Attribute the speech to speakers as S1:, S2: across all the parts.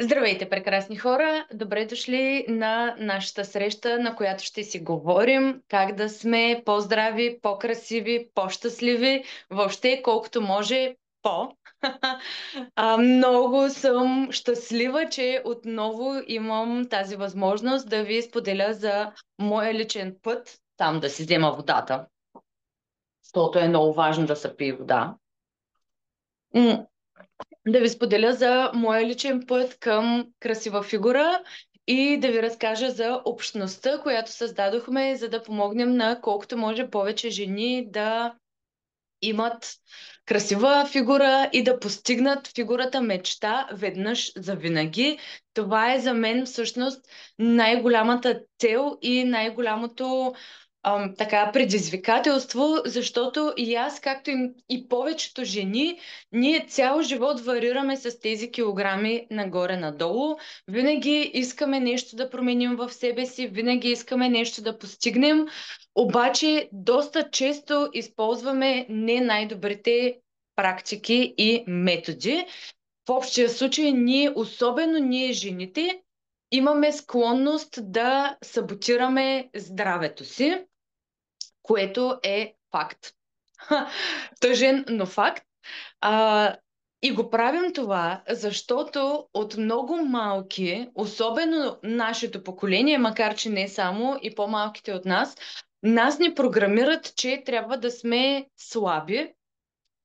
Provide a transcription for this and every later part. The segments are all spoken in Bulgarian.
S1: Здравейте, прекрасни хора! Добре дошли на нашата среща, на която ще си говорим как да сме по-здрави, по-красиви, по-щастливи, въобще колкото може по. Много съм щастлива, че отново имам тази възможност да ви споделя за моя личен път, там да си взема водата, защото е много важно да се пие вода. Да ви споделя за моя личен път към красива фигура и да ви разкажа за общността, която създадохме, за да помогнем на колкото може повече жени да имат красива фигура и да постигнат фигурата мечта веднъж за винаги. Това е за мен всъщност най-голямата цел и най-голямото така предизвикателство, защото и аз, както и повечето жени, ние цял живот варираме с тези килограми нагоре-надолу. Винаги искаме нещо да променим в себе си, винаги искаме нещо да постигнем, обаче доста често използваме не най-добрите практики и методи. В общия случай ние, особено ние жените, имаме склонност да саботираме здравето си, което е факт. Тъжен, но факт. А, и го правим това, защото от много малки, особено нашето поколение, макар че не само и по-малките от нас ни програмират, че трябва да сме слаби.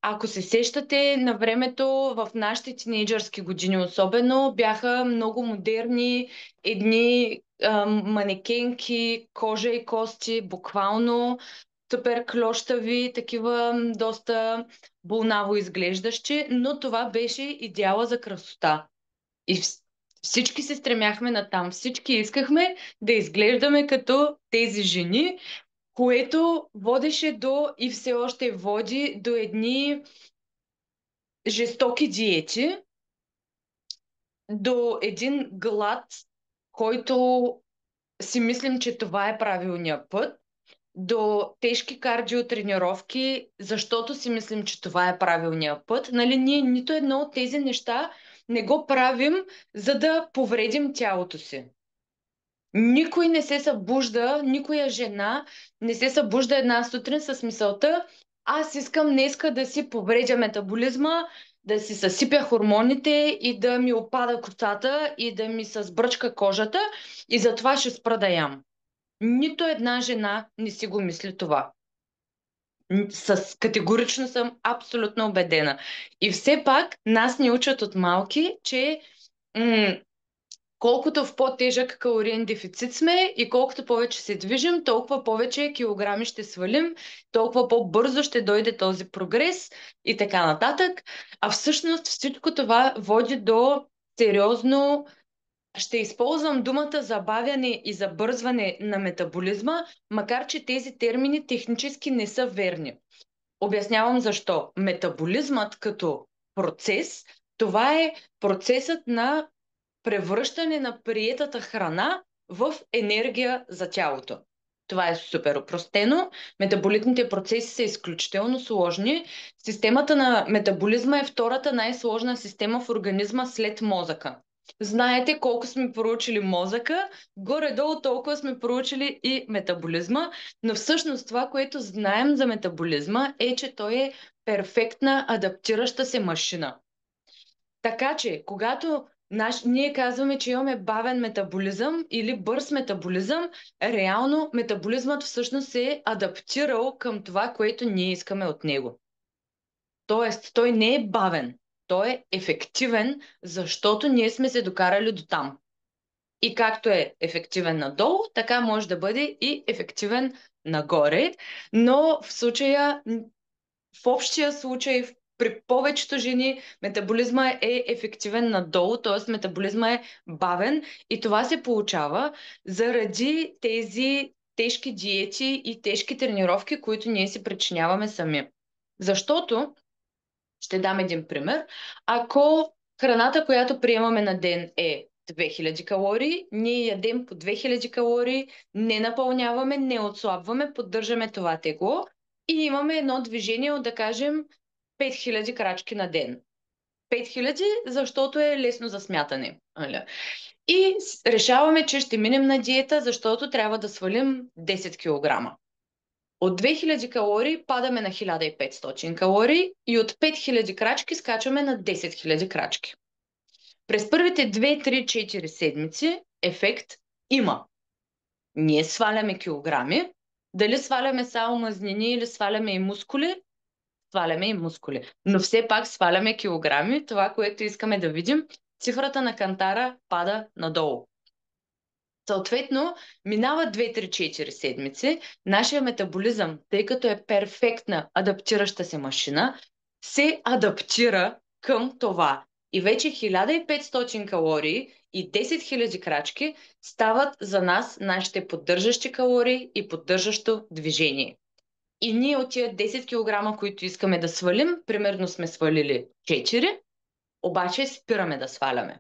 S1: Ако се сещате, на времето в нашите тинейджърски години особено бяха много модерни едни манекенки, кожа и кости, буквално супер клощави, такива доста болнаво изглеждащи, но това беше идеала за красота. И всички се стремяхме натам, всички искахме да изглеждаме като тези жени, което водеше до и все още води до едни жестоки диети, до един глад, който си мислим, че това е правилният път, до тежки кардиотренировки, защото си мислим, че това е правилният път. Нали, ние нито едно от тези неща не го правим, за да повредим тялото си. Никой не се събужда, никоя жена не се събужда една сутрин с мисълта: аз искам днеска да си повредя метаболизма, да си съсипя хормоните и да ми опада косата и да ми се сбръчка кожата и затова ще спра да ям. Нито една жена не си го мисли това. Категорично съм абсолютно убедена. И все пак нас ни учат от малки, че колкото в по-тежък калориен дефицит сме и колкото повече се движим, толкова повече килограми ще свалим, толкова по-бързо ще дойде този прогрес и така нататък. А всъщност всичко това води до сериозно, ще използвам думата забавяне и забързване на метаболизма, макар че тези термини технически не са верни. Обяснявам защо. Метаболизмът като процес, това е процесът на превръщане на приетата храна в енергия за тялото. Това е супер опростено. Метаболитните процеси са изключително сложни. Системата на метаболизма е втората най-сложна система в организма след мозъка. Знаете колко сме проучили мозъка, горе-долу толкова сме проучили и метаболизма, но всъщност това, което знаем за метаболизма е, че той е перфектна адаптираща се машина. Така че, когато ние казваме, че имаме бавен метаболизъм или бърз метаболизъм, реално метаболизмът всъщност се е адаптирал към това, което ние искаме от него. Тоест, той не е бавен, той е ефективен, защото ние сме се докарали до там. И както е ефективен надолу, така може да бъде и ефективен нагоре, но в общия случай, при повечето жени, метаболизма е ефективен надолу, т.е. метаболизма е бавен и това се получава заради тези тежки диети и тежки тренировки, които ние си причиняваме сами. Защото, ще дам един пример, ако храната, която приемаме на ден е 2000 калории, ние ядем по 2000 калории, не напълняваме, не отслабваме, поддържаме това тегло и имаме едно движение от, да кажем, 5000 крачки на ден. 5000, защото е лесно за смятане. Нали? И решаваме, че ще минем на диета, защото трябва да свалим 10 кг. От 2000 калории падаме на 1500 калории и от 5000 крачки скачаме на 10 000 крачки. През първите 2, 3, 4 седмици ефект има. Ние сваляме килограми. Дали сваляме само мазнини или сваляме и мускули? Сваляме и мускули. Но все пак сваляме килограми. Това, което искаме да видим, цифрата на кантара пада надолу. Съответно, минава 2-3-4 седмици, нашия метаболизъм, тъй като е перфектна адаптираща се машина, се адаптира към това. И вече 1500 калории и 10 000 крачки стават за нас нашите поддържащи калории и поддържащо движение. И ние от тия 10 кг, които искаме да свалим, примерно сме свалили 4, обаче спираме да сваляме.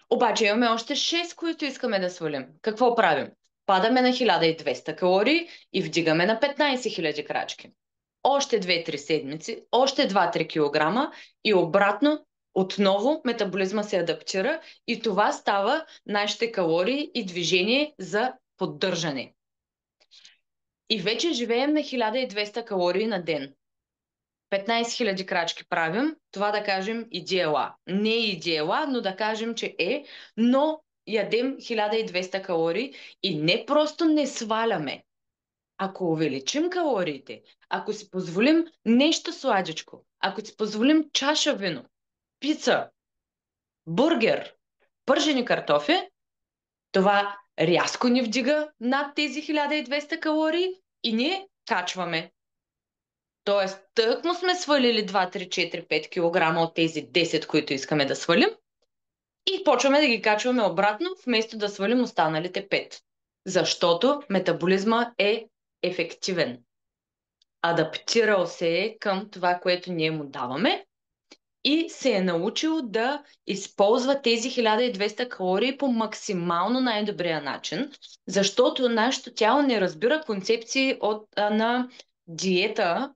S1: Обаче имаме още 6, които искаме да свалим. Какво правим? Падаме на 1200 калории и вдигаме на 15 000 крачки. Още 2-3 седмици, още 2-3 кг и обратно отново метаболизма се адаптира и това става нашите калории и движение за поддържане. И вече живеем на 1200 калории на ден. 15 000 крачки правим, това да кажем идеала. Не е идеала, но да кажем, че е, но ядем 1200 калории и не просто не сваляме. Ако увеличим калориите, ако си позволим нещо сладичко, ако си позволим чаша вино, пица, бургер, пържени картофи, това рязко ни вдига над тези 1200 калории и ние качваме. Тоест, тъкмо сме свалили 2, 3, 4, 5 кг от тези 10, които искаме да свалим и почваме да ги качваме обратно, вместо да свалим останалите 5. Защото метаболизма е ефективен. Адаптирал се е към това, което ние му даваме и се е научил да използва тези 1200 калории по максимално най-добрия начин, защото нашето тяло не разбира концепции на диета,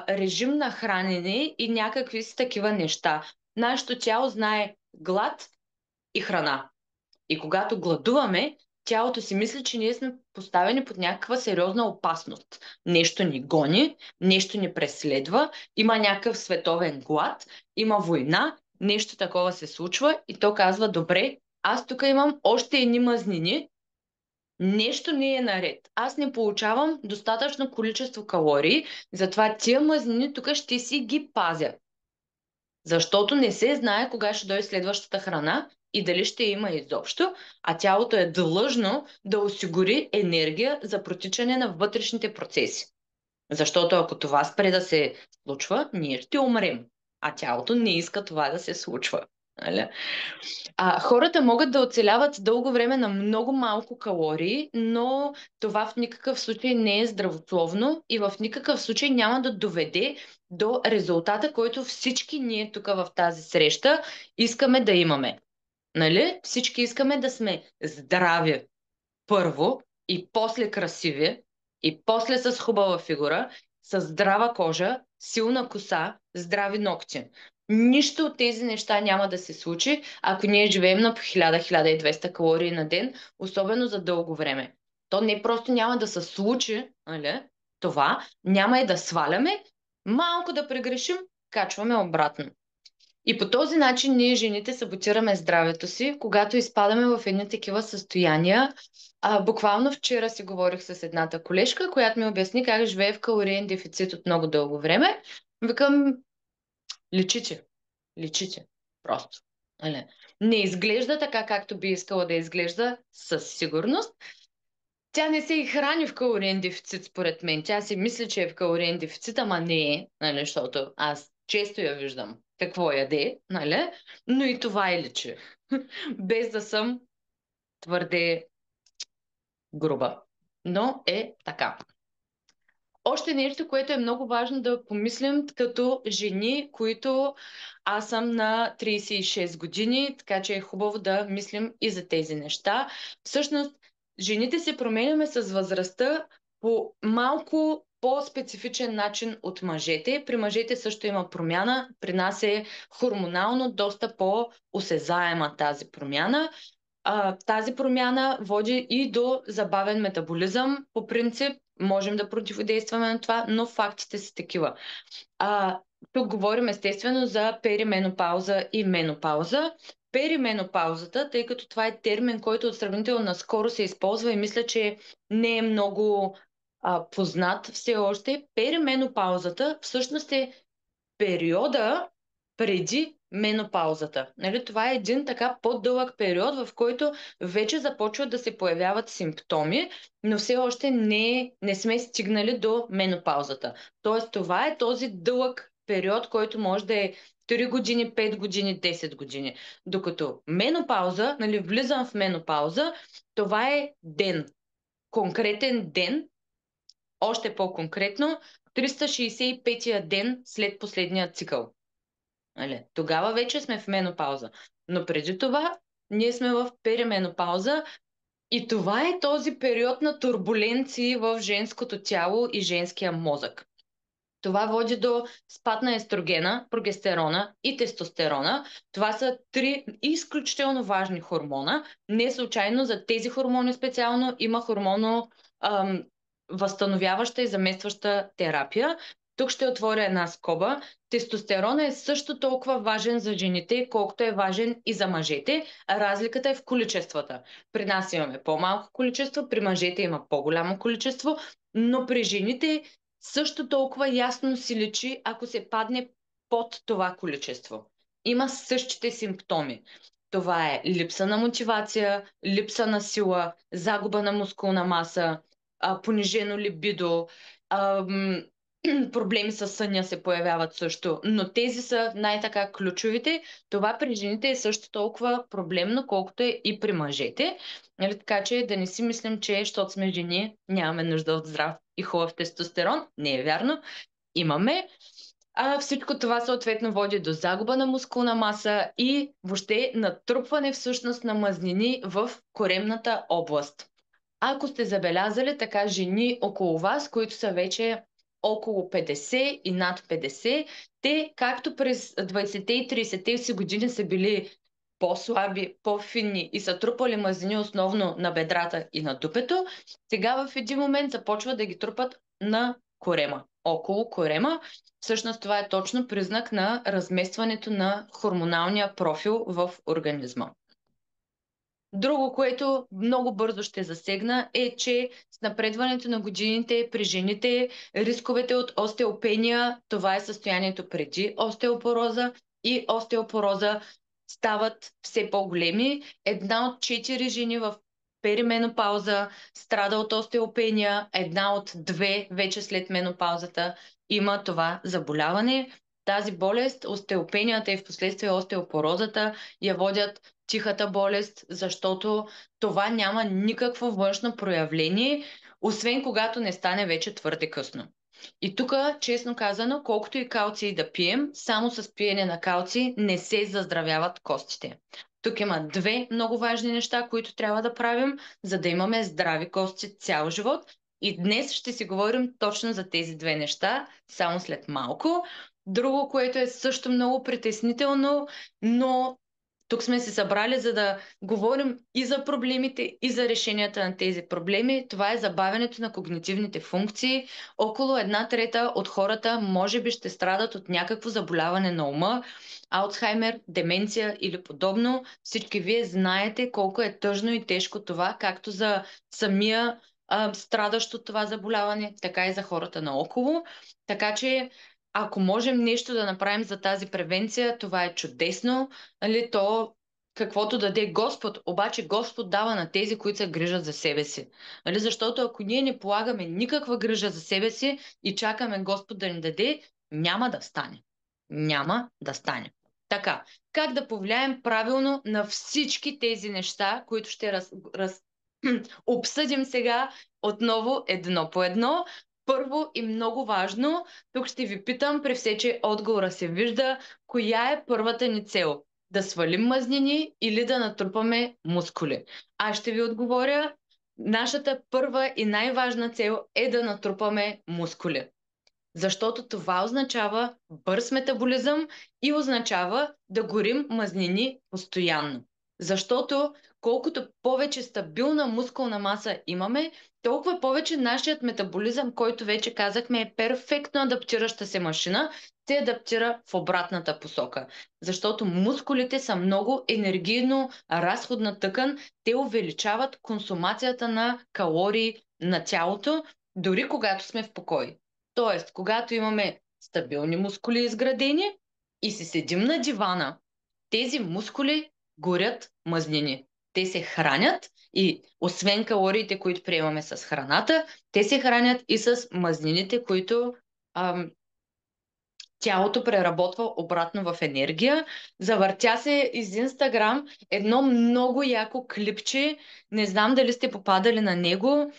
S1: режим на хранене и някакви си такива неща. Нашето тяло знае глад и храна. И когато гладуваме, тялото си мисли, че ние сме поставени под някаква сериозна опасност. Нещо ни гони, нещо ни преследва, има някакъв световен глад, има война, нещо такова се случва и то казва, добре, аз тук имам още едни мазнини, нещо не е наред. Аз не получавам достатъчно количество калории, затова тия мазнини тук ще си ги пазя. Защото не се знае кога ще дойде следващата храна и дали ще има изобщо, а тялото е длъжно да осигури енергия за протичане на вътрешните процеси. Защото ако това спре да се случва, ние ще умрем, а тялото не иска това да се случва. Нали? Хората могат да оцеляват дълго време на много малко калории, но това в никакъв случай не е здравословно и в никакъв случай няма да доведе до резултата, който всички ние тук в тази среща искаме да имаме. Нали? Всички искаме да сме здрави първо и после красиви и после с хубава фигура, с здрава кожа, силна коса, здрави ногти. Нищо от тези неща няма да се случи, ако ние живеем на по 1000-1200 калории на ден, особено за дълго време. То не просто няма да се случи, нали? Това, няма и да сваляме, малко да прегрешим, качваме обратно. И по този начин ние жените саботираме здравето си, когато изпадаме в едни такива състояния. Буквално вчера си говорих с едната колежка, която ми обясни как живее в калориен дефицит от много дълго време. Викам, личите, личите, просто. Нали? Не изглежда така, както би искала да изглежда със сигурност. Тя не се и храни в калориен дефицит, според мен. Тя си мисли, че е в калориен дефицит, ама не е, нали, защото аз често я виждам какво яде, нали? Но и това е личи. Без да съм твърде груба. Но е така. Още нещо, което е много важно да помислим като жени, които аз съм на 36 години, така че е хубаво да мислим и за тези неща. Всъщност, жените се променяме с възрастта по малко по-специфичен начин от мъжете. При мъжете също има промяна. При нас е хормонално доста по-осезаема тази промяна. Тази промяна води и до забавен метаболизъм. По принцип, можем да противодействаме на това, но фактите са такива. А, тук говорим естествено за перименопауза и менопауза. Перименопаузата, тъй като това е термин, който от сравнително наскоро се използва и мисля, че не е много познат все още. Перименопаузата всъщност е периода преди менопаузата. Нали? Това е един така по-дълъг период, в който вече започват да се появяват симптоми, но все още не сме стигнали до менопаузата. Тоест това е този дълъг период, който може да е 3 години, 5 години, 10 години. Докато менопауза, нали, влизам в менопауза, това е ден. Конкретен ден, още по-конкретно, 365-я ден след последния цикъл. Нали? Тогава вече сме в менопауза. Но преди това ние сме в перименопауза и това е този период на турбуленции в женското тяло и женския мозък. Това води до спад на естрогена, прогестерона и тестостерона. Това са три изключително важни хормона. Не случайно за тези хормони специално има хормоно възстановяваща и заместваща терапия. Тук ще отворя една скоба. Тестостерона е също толкова важен за жените, колкото е важен и за мъжете. Разликата е в количествата. При нас имаме по-малко количество, при мъжете има по-голямо количество, но при жените също толкова ясно си личи, ако се падне под това количество. Има същите симптоми. Това е липса на мотивация, липса на сила, загуба на мускулна маса, понижено либидо, проблеми с съня се появяват също, но тези са най-така ключовите. Това при жените е също толкова проблемно, колкото е и при мъжете. Нали? Така че да не си мислим, че защото сме жени, нямаме нужда от здрав и хубав тестостерон. Не е вярно. Имаме. Всичко това съответно води до загуба на мускулна маса и въобще натрупване всъщност на мазнини в коремната област. Ако сте забелязали така жени около вас, които са вече около 50 и над 50, те както през 20-те и 30-те си години са били по-слаби, по-финни и са трупали мазнини основно на бедрата и на дупето, сега в един момент започват да ги трупат на корема, около корема. Всъщност това е точно признак на разместването на хормоналния профил в организма. Друго, което много бързо ще засегна е, че с напредването на годините при жените рисковете от остеопения, това е състоянието преди остеопороза и остеопороза стават все по-големи. Една от 4 жени в перименопауза страда от остеопения, една от 2 вече след менопаузата има това заболяване. Тази болест, остеопенията и впоследствие остеопорозата я водят тихата болест, защото това няма никакво външно проявление, освен когато не стане вече твърде късно. И тук, честно казано, колкото и калций да пием, само с пиене на калций не се заздравяват костите. Тук има две много важни неща, които трябва да правим, за да имаме здрави кости цял живот. И днес ще си говорим точно за тези две неща, само след малко. Друго, което е също много притеснително, но тук сме се събрали, за да говорим и за проблемите, и за решенията на тези проблеми. Това е забавянето на когнитивните функции. Около 1/3 от хората може би ще страдат от някакво заболяване на ума, Алцхаймер, деменция или подобно. Всички вие знаете колко е тъжно и тежко това, както за самия страдащ от това заболяване, така и за хората наоколо. Така че ако можем нещо да направим за тази превенция, това е чудесно. Нали, то каквото даде Господ, обаче Господ дава на тези, които се грижат за себе си. Нали, защото ако ние не полагаме никаква грижа за себе си и чакаме Господ да ни даде, няма да стане. Няма да стане. Така, как да повлияем правилно на всички тези неща, които ще обсъдим сега отново едно по едно. Първо и много важно, тук ще ви питам, при все, че отговора се вижда, коя е първата ни цел? Да свалим мазнини или да натрупаме мускули? Аз ще ви отговоря, нашата първа и най-важна цел е да натрупаме мускули. Защото това означава бърз метаболизъм и означава да горим мазнини постоянно. Защото колкото повече стабилна мускулна маса имаме, толкова повече нашият метаболизъм, който вече казахме е перфектно адаптираща се машина, се адаптира в обратната посока. Защото мускулите са много енергийно разходна тъкан, те увеличават консумацията на калории на тялото, дори когато сме в покой. Тоест, когато имаме стабилни мускули изградени и си седим на дивана, тези мускули горят мазнини. Те се хранят и освен калориите, които приемаме с храната, те се хранят и с мазнините, които ам, тялото преработва обратно в енергия. Завъртя се из Инстаграм едно много яко клипче, не знам дали сте попадали на него,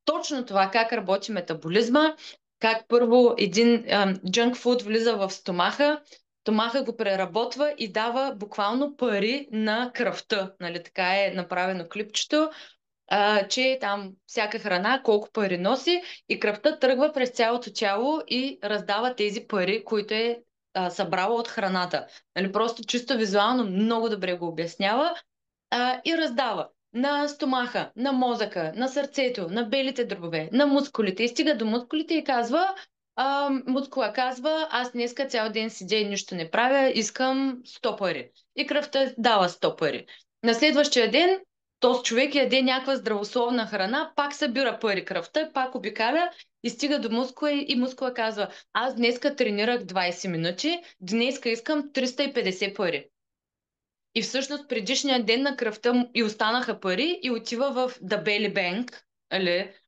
S1: точно това как работи метаболизма, как първо един джънк фуд влиза в стомаха, стомаха го преработва и дава буквално пари на кръвта. Нали, така е направено клипчето, че там всяка храна колко пари носи и кръвта тръгва през цялото тяло и раздава тези пари, които е събрала от храната. Нали, просто чисто визуално много добре го обяснява и раздава на стомаха, на мозъка, на сърцето, на белите дробове, на мускулите. И стига до мускулите и казва, мускула казва, аз днеска цял ден седя и нищо не правя, искам 100 пари. И кръвта дава 100 пари. На следващия ден този човек яде някаква здравословна храна, пак събира пари кръвта, пак обикаля и стига до мускула и мускула казва, аз днеска тренирах 20 минути, днеска искам 350 пари. И всъщност предишния ден на кръвта и останаха пари и отива в The Belly Bank,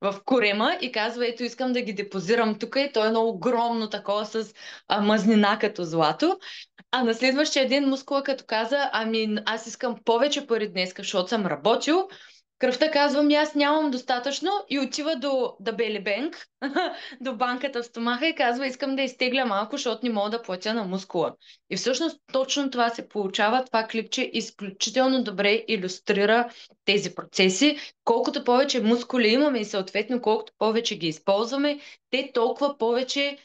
S1: в корема и казва, ето искам да ги депозирам тук и то е едно огромно такова с мазнина като злато. А на следващия ден мускула като каза, ами аз искам повече пари днес, защото съм работил. Кръвта казва, ми аз нямам достатъчно и отива до The Belly Bank, до банката в стомаха и казва, искам да изтегля малко, защото не мога да платя на мускула. И всъщност точно това се получава. Това клипче изключително добре илюстрира тези процеси. Колкото повече мускули имаме и съответно колкото повече ги използваме, те толкова повече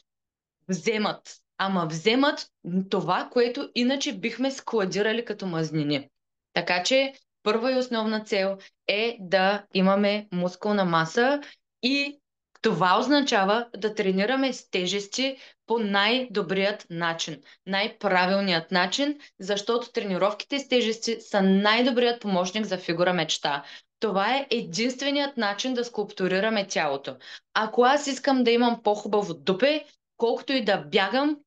S1: вземат. Ама вземат това, което иначе бихме складирали като мазнини. Така че първа и основна цел е да имаме мускулна маса и това означава да тренираме с тежести по най-добрият начин, най-правилният начин, защото тренировките с тежести са най-добрият помощник за фигура мечта. Това е единственият начин да скулптурираме тялото. Ако аз искам да имам по-хубаво дупе, колкото и да бягам,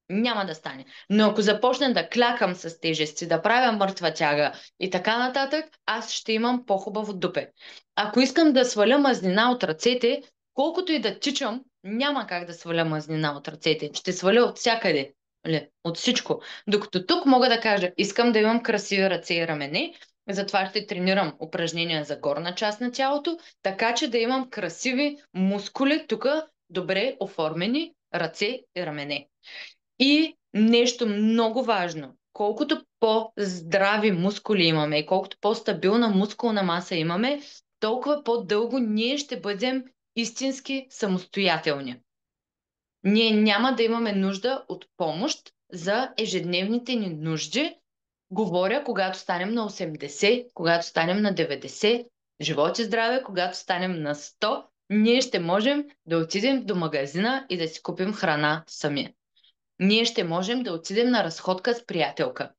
S1: няма да стане. Но ако започна да клякам с тежести, да правя мъртва тяга и така нататък, аз ще имам по-хубаво дупе. Ако искам да сваля мазнина от ръцете, колкото и да тичам, няма как да сваля мазнина от ръцете. Ще сваля от всякъде. От всичко. Докато тук мога да кажа, искам да имам красиви ръце и рамене, затова ще тренирам упражнения за горна част на тялото, така че да имам красиви мускули тук, добре оформени ръце и рамене. И нещо много важно. Колкото по-здрави мускули имаме и колкото по-стабилна мускулна маса имаме, толкова по-дълго ние ще бъдем истински самостоятелни. Ние няма да имаме нужда от помощ за ежедневните ни нужди. Говоря, когато станем на 80, когато станем на 90, живот и здраве, когато станем на 100, ние ще можем да отидем до магазина и да си купим храна сами. Ние ще можем да отидем на разходка с приятелка.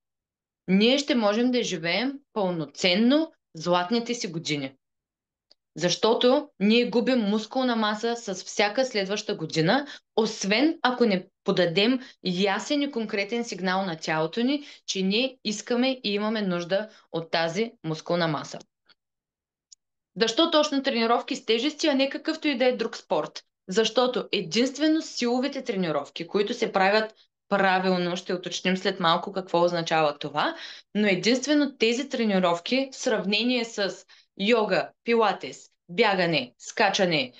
S1: Ние ще можем да живеем пълноценно златните си години. Защото ние губим мускулна маса с всяка следваща година, освен ако не подадем ясен и конкретен сигнал на тялото ни, че ние искаме и имаме нужда от тази мускулна маса. Защо точно тренировки с тежести, а не какъвто и да е друг спорт? Защото единствено силовите тренировки, които се правят правилно, ще уточним след малко какво означава това, но единствено тези тренировки в сравнение с йога, пилатес, бягане, скачане,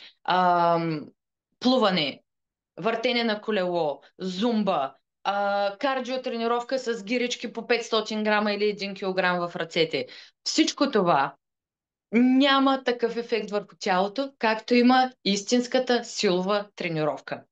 S1: плуване, въртене на колело, зумба, кардиотренировка с гирички по 500 грама или 1 килограм в ръцете. Всичко това Няма такъв ефект върху тялото, както има истинската силова тренировка.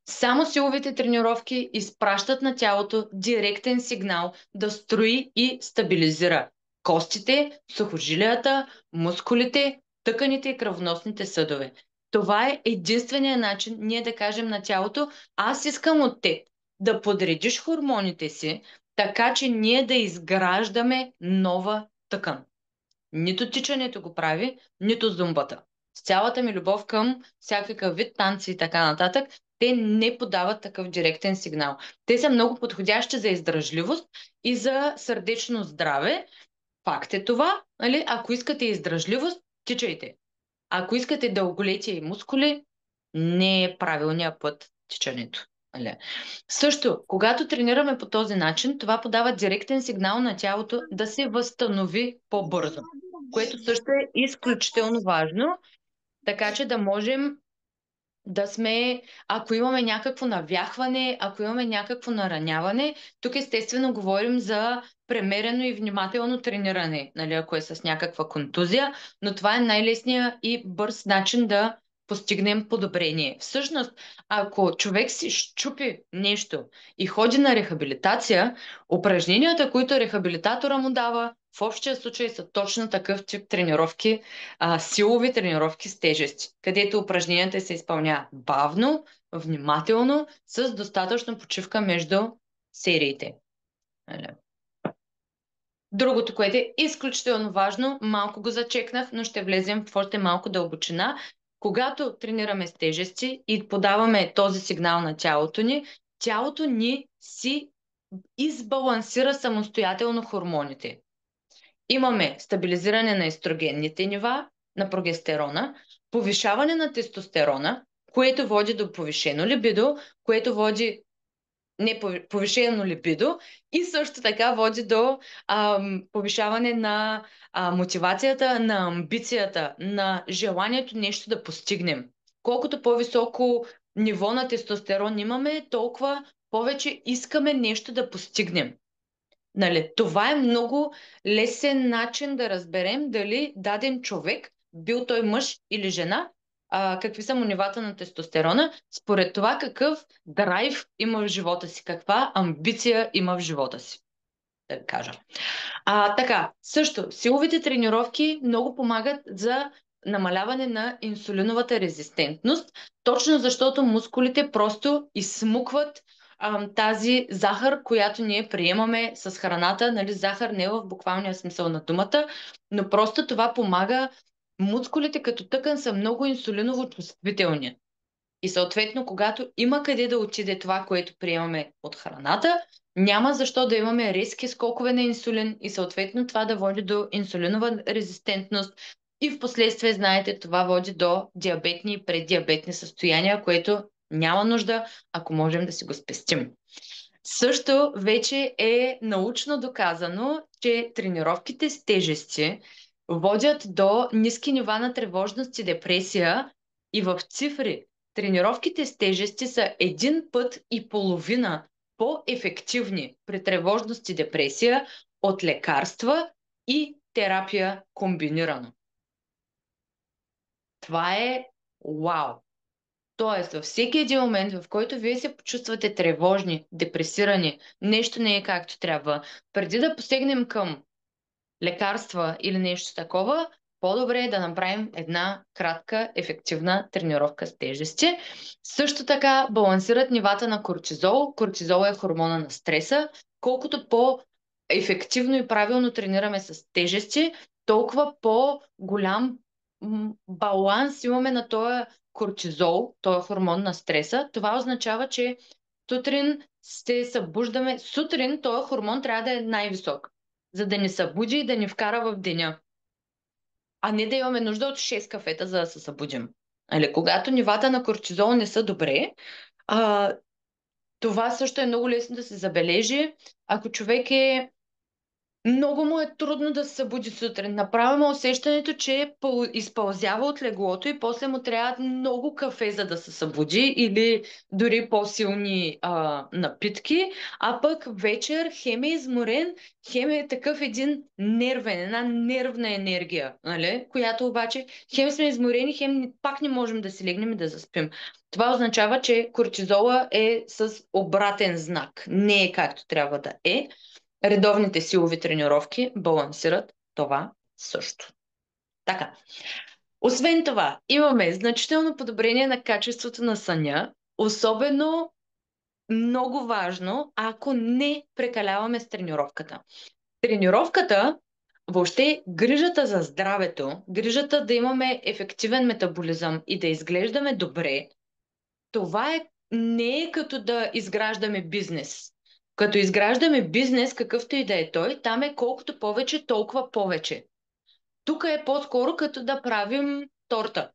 S1: Само силовите тренировки изпращат на тялото директен сигнал да строи и стабилизира костите, сухожилията, мускулите, тъканите и кръвоносните съдове. Това е единственият начин ние да кажем на тялото: аз искам от теб да подредиш хормоните си, така че ние да изграждаме нова тъкан. Нито тичането го прави, нито зумбата. С цялата ми любов към всякакъв вид танци и така нататък, те не подават такъв директен сигнал. Те са много подходящи за издръжливост и за сърдечно здраве. Факт е това, нали? Ако искате издръжливост, тичайте. Ако искате дълголетие и мускули, не е правилният път тичането. Нали? Също, когато тренираме по този начин, това подава директен сигнал на тялото да се възстанови по-бързо, което също е изключително важно, така че да можем да сме, ако имаме някакво навяхване, ако имаме някакво нараняване, тук естествено говорим за премерено и внимателно трениране, нали, ако е с някаква контузия, но това е най-лесният и бърз начин да постигнем подобрение. Всъщност, ако човек си щупи нещо и ходи на рехабилитация, упражненията, които рехабилитатора му дава, в общия случай са точно такъв тип тренировки, силови тренировки с тежести, където упражненията се изпълняват бавно, внимателно, с достатъчно почивка между сериите. Нали? Другото, което е изключително важно, малко го зачекнах, но ще влезем в още малко дълбочина. Когато тренираме с тежести и подаваме този сигнал на тялото ни си избалансира самостоятелно хормоните. Имаме стабилизиране на естрогенните нива, на прогестерона, повишаване на тестостерона, което води до повишено либидо, което води не повишено либидо и също така води до повишаване на мотивацията, на амбицията, на желанието нещо да постигнем. Колкото по-високо ниво на тестостерон имаме, толкова повече искаме нещо да постигнем. Нали, това е много лесен начин да разберем дали даден човек, бил той мъж или жена, какви са му нивата на тестостерона, според това какъв драйв има в живота си, каква амбиция има в живота си, да кажа. Така, също, силовите тренировки много помагат за намаляване на инсулиновата резистентност, точно защото мускулите просто изсмукват тази захар, която ние приемаме с храната. Нали, захар не е в буквалния смисъл на думата, но просто това помага. Мускулите като тъкан са много инсулиново чувствителни. И съответно, когато има къде да отиде това, което приемаме от храната, няма защо да имаме резки скокове на инсулин и съответно това да води до инсулинова резистентност. И в последствие, знаете, това води до диабетни и преддиабетни състояния, което няма нужда, ако можем да си го спестим. Също вече е научно доказано, че тренировките с тежести водят до ниски нива на тревожност и депресия и в цифри. Тренировките с тежести са 1,5 пъти по-ефективни при тревожност и депресия от лекарства и терапия комбинирано. Това е вау! Тоест, във всеки един момент, в който вие се почувствате тревожни, депресирани, нещо не е както трябва, преди да посегнем към лекарства или нещо такова, по-добре е да направим една кратка, ефективна тренировка с тежести. Също така балансират нивата на кортизол. Кортизол е хормона на стреса. Колкото по-ефективно и правилно тренираме с тежести, толкова по-голям баланс имаме на този кортизол, този хормон на стреса. Това означава, че сутрин се събуждаме. Сутрин този хормон трябва да е най-висок, за да ни събуди и да ни вкара в деня. А не да имаме нужда от 6 кафета, за да се събудим. Али, когато нивата на кортизол не са добре, а, това също е много лесно да се забележи. Ако човек е Много му е трудно да се събуди сутрин. Направо има усещането, че изпълзява от леглото и после му трябват много кафе, за да се събуди или дори по-силни напитки. А пък вечер хем е изморен, хем е такъв един нервен, една нервна енергия, нали? Която обаче хем сме изморени, хем пак не можем да си легнем и да заспим. Това означава, че кортизола е с обратен знак. Не е както трябва да е. Редовните силови тренировки балансират това също. Така. Освен това, имаме значително подобрение на качеството на съня, особено много важно, ако не прекаляваме с тренировката. Тренировката, въобще грижата за здравето, грижата да имаме ефективен метаболизъм и да изглеждаме добре, това не е като да изграждаме бизнес. Като изграждаме бизнес, какъвто и да е той, там е колкото повече, толкова повече. Тук е по-скоро като да правим торта.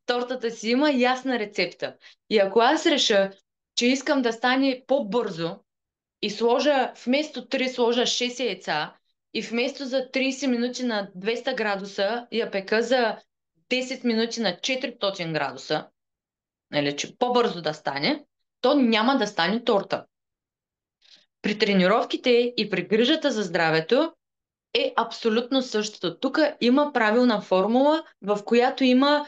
S1: Тортата си има ясна рецепта. И ако аз реша, че искам да стане по-бързо и сложа, вместо 3 сложа 6 яйца и вместо за 30 минути на 200 градуса я пека за 10 минути на 400 градуса, нали, че по-бързо да стане, то няма да стане торта. При тренировките и при грижата за здравето е абсолютно същото. Тук има правилна формула, в която има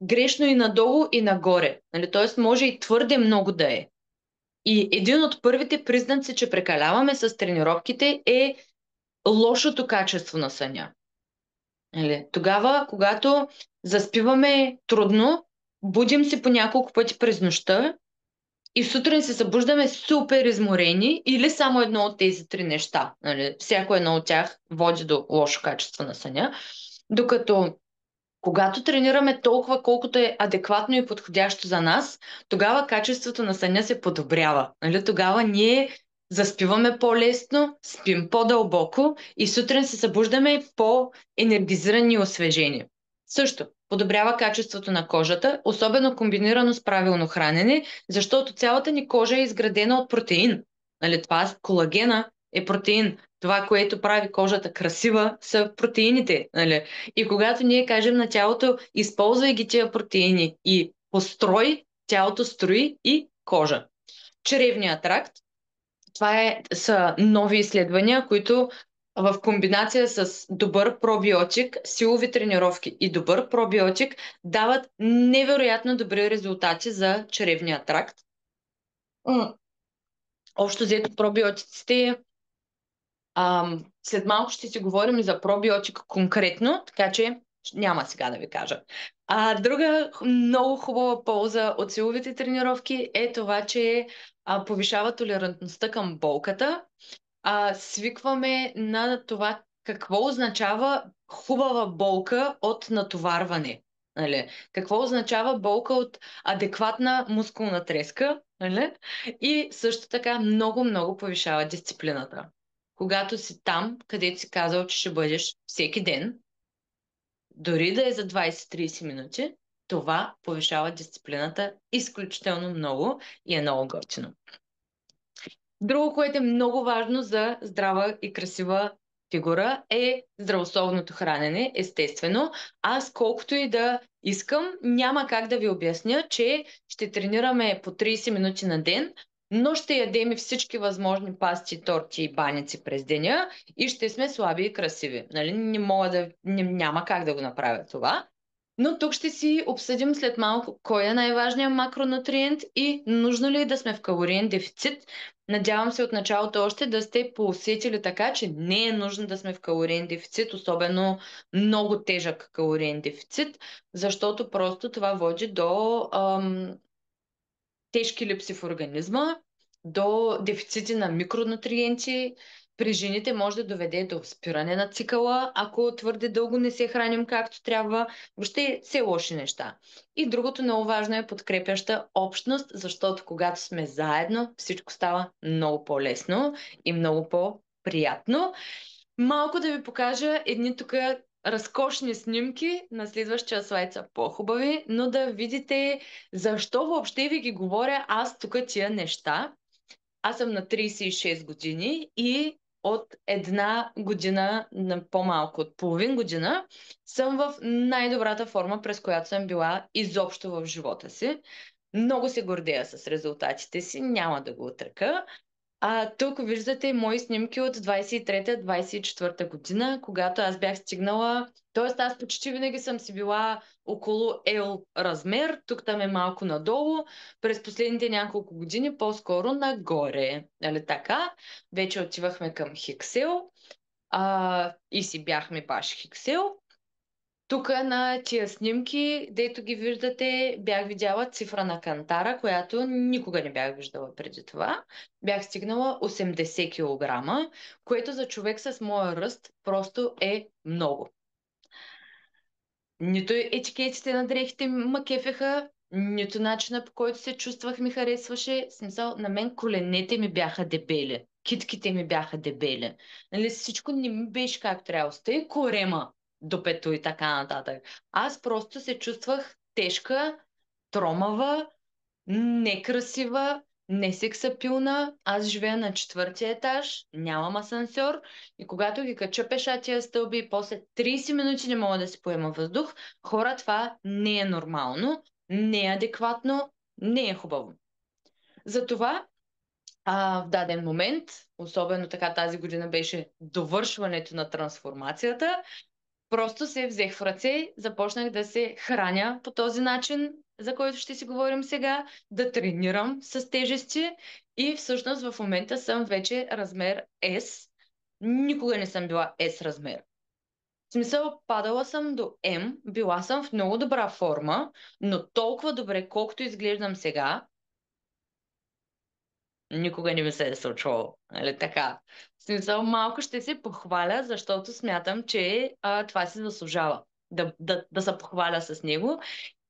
S1: грешно и надолу и нагоре. Нали? Тоест може и твърде много да е. И един от първите признаци, че прекаляваме с тренировките е лошото качество на съня. Нали? Тогава, когато заспиваме трудно, будим се по няколко пъти през нощта и сутрин се събуждаме супер изморени или само едно от тези три неща. Нали? Всяко едно от тях води до лошо качество на съня. Докато когато тренираме толкова, колкото е адекватно и подходящо за нас, тогава качеството на съня се подобрява. Нали? Тогава ние заспиваме по-лесно, спим по-дълбоко и сутрин се събуждаме по-енергизирани и освежени. Също подобрява качеството на кожата, особено комбинирано с правилно хранене, защото цялата ни кожа е изградена от протеин. Нали? Това колагена е протеин. Това, което прави кожата красива, са протеините. Нали? И когато ние кажем на тялото, използвай ги тия протеини и построй, тялото строи и кожа. Чревният тракт, са нови изследвания, които в комбинация с добър пробиотик, силови тренировки и добър пробиотик дават невероятно добри резултати за чревния тракт. Общо взето пробиотиците, след малко ще си говорим и за пробиотик конкретно, така че няма сега да ви кажа. Друга много хубава полза от силовите тренировки е това, че повишава толерантността към болката. Свикваме на това какво означава хубава болка от натоварване. Нали? Какво означава болка от адекватна мускулна треска. Нали? И също така много повишава дисциплината. Когато си там, където си казал, че ще бъдеш всеки ден, дори да е за 20-30 минути, това повишава дисциплината изключително много и е много готино. Друго, което е много важно за здрава и красива фигура е здравословното хранене, естествено. Аз колкото и да искам, няма как да ви обясня, че ще тренираме по 30 минути на ден, но ще ядем и всички възможни пасти, торти и баници през деня и ще сме слаби и красиви. Нали? Няма как да го направя това. Но тук ще си обсъдим след малко кой е най-важният макронутриент и нужно ли е да сме в калориен дефицит. Надявам се от началото още да сте поусетили така, че не е нужно да сме в калориен дефицит, особено много тежък калориен дефицит, защото просто това води до тежки липси в организма, до дефицити на микронутриенти. При жените може да доведе до спиране на цикъла, ако твърде дълго не се храним както трябва. Въобще все лоши неща. И другото много важно е подкрепяща общност, защото когато сме заедно, всичко става много по-лесно и много по-приятно. Малко да ви покажа едни тук разкошни снимки, на следващия слайд са по-хубави, но да видите защо въобще ви ги говоря аз тук тия неща. Аз съм на 36 години и от една година, на по-малко от половин година, съм в най-добрата форма, през която съм била изобщо в живота си. Много се гордея с резултатите си, няма да го отрека. Тук виждате мои снимки от 23-24 година, когато аз бях стигнала, т.е. аз почти винаги съм си била около L размер, тук там е малко надолу, през последните няколко години по-скоро нагоре. Нали така? Вече отивахме към Хиксел и си бяхме баш Хиксел. Тук на тия снимки, дето ги виждате, бях видяла цифра на кантара, която никога не бях виждала преди това. Бях стигнала 80 кг, което за човек с моя ръст просто е много. Нито етикетите на дрехите ме кефеха, нито начина по който се чувствах ми харесваше. В смисъл, на мен коленете ми бяха дебели, китките ми бяха дебели. Нали, всичко не ми беше как трябва. Стай корема до пето и така нататък. Аз просто се чувствах тежка, тромава, некрасива, несексапилна. Аз живея на четвъртия етаж, нямам асансьор и когато ги кача пеша тия стълби и после 30 минути не мога да си поема въздух, хора, това не е нормално, не е адекватно, не е хубаво. Затова в даден момент, особено така тази година беше довършването на трансформацията, просто се взех в ръце, започнах да се храня по този начин, за който ще си говорим сега, да тренирам с тежести и всъщност в момента съм вече размер S. Никога не съм била S размер. В смисъл, падала съм до M, била съм в много добра форма, но толкова добре, колкото изглеждам сега, никога не ми се е случвало. Нали така? В смисъл, малко ще се похваля, защото смятам, че това се заслужава. Да се похваля с него.